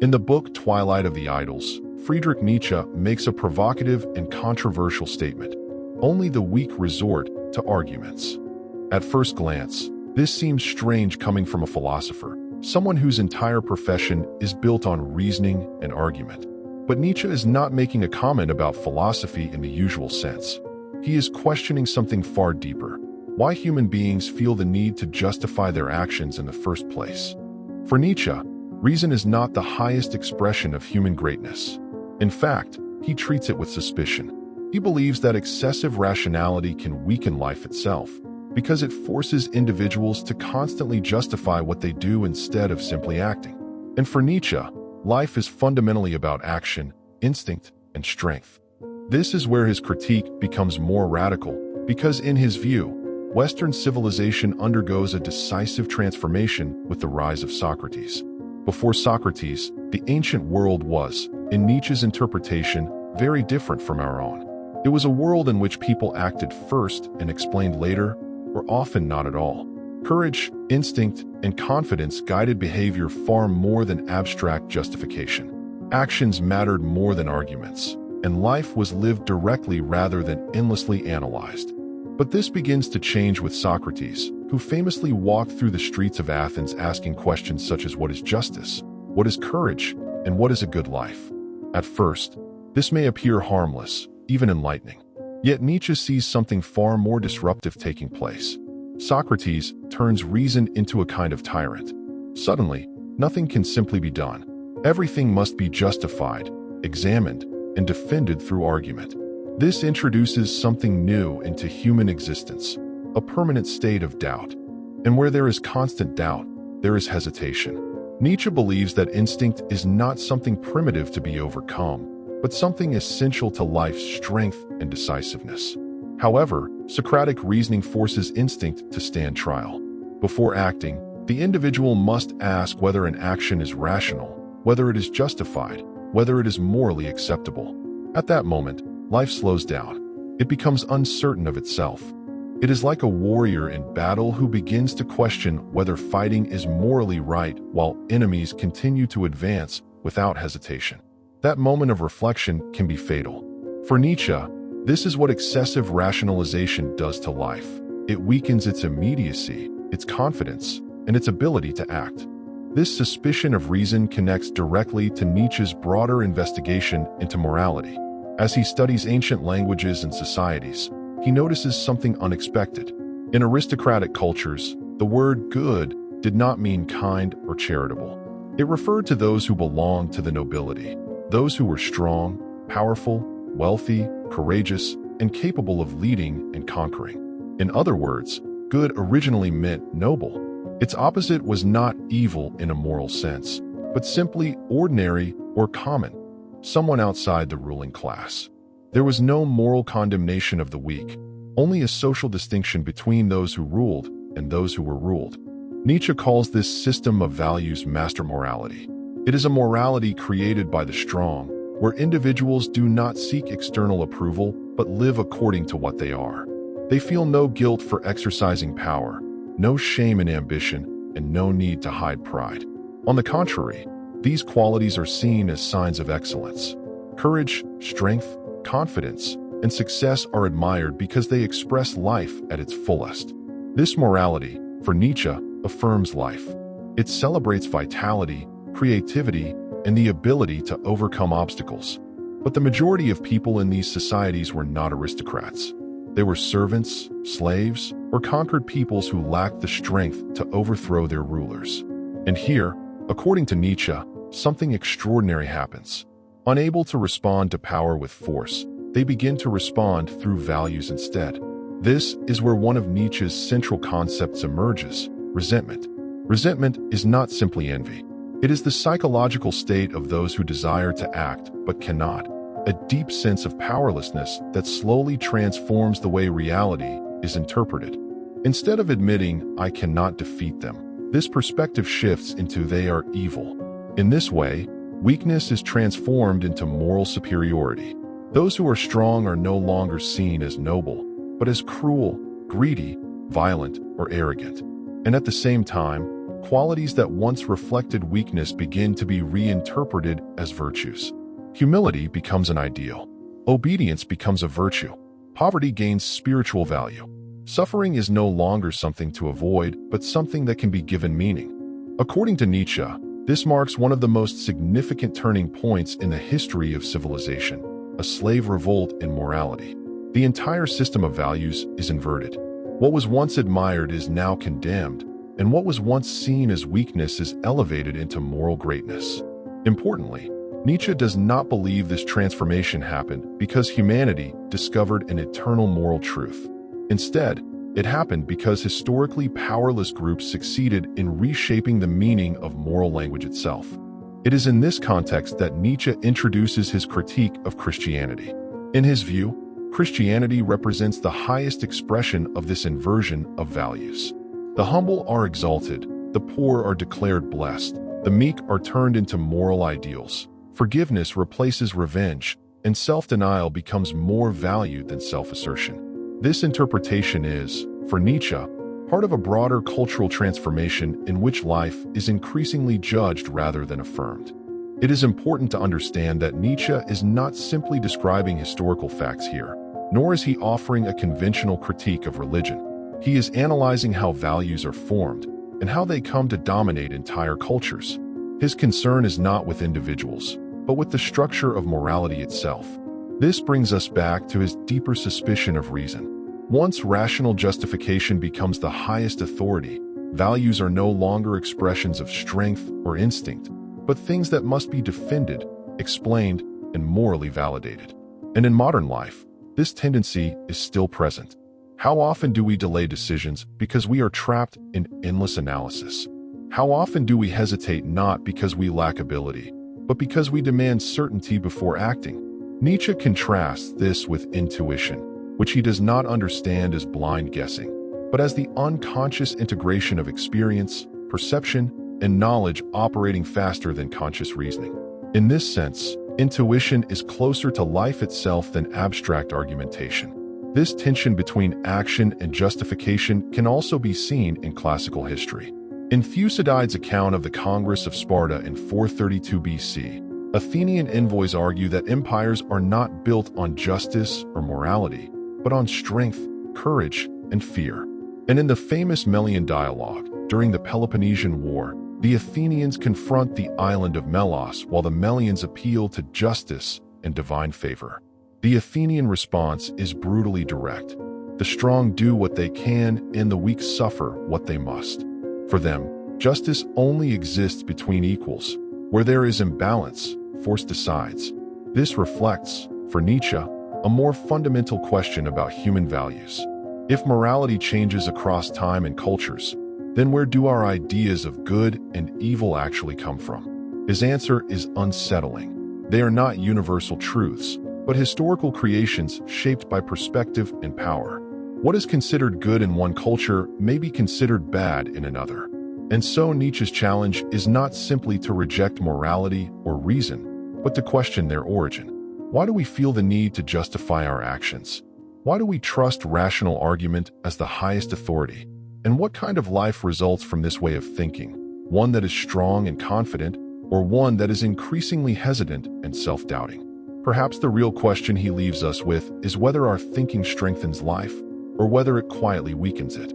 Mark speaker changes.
Speaker 1: In the book Twilight of the Idols, Friedrich Nietzsche makes a provocative and controversial statement. Only the weak resort to arguments. At first glance, this seems strange coming from a philosopher, someone whose entire profession is built on reasoning and argument. But Nietzsche is not making a comment about philosophy in the usual sense. He is questioning something far deeper: why human beings feel the need to justify their actions in the first place. For Nietzsche, reason is not the highest expression of human greatness. In fact, he treats it with suspicion. He believes that excessive rationality can weaken life itself, because it forces individuals to constantly justify what they do instead of simply acting. And for Nietzsche, life is fundamentally about action, instinct, and strength. This is where his critique becomes more radical, because in his view, Western civilization undergoes a decisive transformation with the rise of Socrates. Before Socrates, the ancient world was, in Nietzsche's interpretation, very different from our own. It was a world in which people acted first and explained later, or often not at all. Courage, instinct, and confidence guided behavior far more than abstract justification. Actions mattered more than arguments, and life was lived directly rather than endlessly analyzed. But this begins to change with Socrates, who famously walked through the streets of Athens asking questions such as what is justice, what is courage, and what is a good life. At first, this may appear harmless, even enlightening. Yet Nietzsche sees something far more disruptive taking place. Socrates turns reason into a kind of tyrant. Suddenly, nothing can simply be done. Everything must be justified, examined, and defended through argument. This introduces something new into human existence, a permanent state of doubt. And where there is constant doubt, there is hesitation. Nietzsche believes that instinct is not something primitive to be overcome, but something essential to life's strength and decisiveness. However, Socratic reasoning forces instinct to stand trial. Before acting, the individual must ask whether an action is rational, whether it is justified, whether it is morally acceptable. At that moment, life slows down. It becomes uncertain of itself. It is like a warrior in battle who begins to question whether fighting is morally right while enemies continue to advance without hesitation. That moment of reflection can be fatal. For Nietzsche, this is what excessive rationalization does to life. It weakens its immediacy, its confidence, and its ability to act. This suspicion of reason connects directly to Nietzsche's broader investigation into morality. As he studies ancient languages and societies, he notices something unexpected. In aristocratic cultures, the word good did not mean kind or charitable. It referred to those who belonged to the nobility, those who were strong, powerful, wealthy, courageous, and capable of leading and conquering. In other words, good originally meant noble. Its opposite was not evil in a moral sense, but simply ordinary or common, someone outside the ruling class. There was no moral condemnation of the weak, only a social distinction between those who ruled and those who were ruled. Nietzsche calls this system of values master morality. It is a morality created by the strong, where individuals do not seek external approval but live according to what they are. They feel no guilt for exercising power, no shame in ambition, and no need to hide pride. On the contrary, these qualities are seen as signs of excellence. Courage, strength, confidence, and success are admired because they express life at its fullest. This morality, for Nietzsche, affirms life. It celebrates vitality, creativity, and the ability to overcome obstacles. But the majority of people in these societies were not aristocrats. They were servants, slaves, or conquered peoples who lacked the strength to overthrow their rulers. And here, according to Nietzsche, something extraordinary happens. Unable to respond to power with force, they begin to respond through values instead. This is where one of Nietzsche's central concepts emerges: resentment. Resentment is not simply envy. It is the psychological state of those who desire to act but cannot, a deep sense of powerlessness that slowly transforms the way reality is interpreted. Instead of admitting, "I cannot defeat them," this perspective shifts into "they are evil." In this way, weakness is transformed into moral superiority. Those who are strong are no longer seen as noble, but as cruel, greedy, violent, or arrogant. And at the same time, qualities that once reflected weakness begin to be reinterpreted as virtues. Humility becomes an ideal. Obedience becomes a virtue. Poverty gains spiritual value. Suffering is no longer something to avoid, but something that can be given meaning. According to Nietzsche, this marks one of the most significant turning points in the history of civilization, a slave revolt in morality. The entire system of values is inverted. What was once admired is now condemned, and what was once seen as weakness is elevated into moral greatness. Importantly, Nietzsche does not believe this transformation happened because humanity discovered an eternal moral truth. Instead, it happened because historically powerless groups succeeded in reshaping the meaning of moral language itself. It is in this context that Nietzsche introduces his critique of Christianity. In his view, Christianity represents the highest expression of this inversion of values. The humble are exalted, the poor are declared blessed, the meek are turned into moral ideals. Forgiveness replaces revenge, and self-denial becomes more valued than self-assertion. This interpretation is, for Nietzsche, part of a broader cultural transformation in which life is increasingly judged rather than affirmed. It is important to understand that Nietzsche is not simply describing historical facts here, nor is he offering a conventional critique of religion. He is analyzing how values are formed and how they come to dominate entire cultures. His concern is not with individuals, but with the structure of morality itself. This brings us back to his deeper suspicion of reason. Once rational justification becomes the highest authority, values are no longer expressions of strength or instinct, but things that must be defended, explained, and morally validated. And in modern life, this tendency is still present. How often do we delay decisions because we are trapped in endless analysis? How often do we hesitate not because we lack ability, but because we demand certainty before acting? Nietzsche contrasts this with intuition, which he does not understand as blind guessing, but as the unconscious integration of experience, perception, and knowledge operating faster than conscious reasoning. In this sense, intuition is closer to life itself than abstract argumentation. This tension between action and justification can also be seen in classical history. In Thucydides' account of the Congress of Sparta in 432 BC, Athenian envoys argue that empires are not built on justice or morality, but on strength, courage, and fear. And in the famous Melian dialogue, during the Peloponnesian War, the Athenians confront the island of Melos while the Melians appeal to justice and divine favor. The Athenian response is brutally direct. The strong do what they can, and the weak suffer what they must. For them, justice only exists between equals. Where there is imbalance, force decides. This reflects, for Nietzsche, a more fundamental question about human values. If morality changes across time and cultures, then where do our ideas of good and evil actually come from? His answer is unsettling. They are not universal truths, but historical creations shaped by perspective and power. What is considered good in one culture may be considered bad in another. And so Nietzsche's challenge is not simply to reject morality or reason, but to question their origin. Why do we feel the need to justify our actions? Why do we trust rational argument as the highest authority? And what kind of life results from this way of thinking? One that is strong and confident, or one that is increasingly hesitant and self-doubting? Perhaps the real question he leaves us with is whether our thinking strengthens life, or whether it quietly weakens it.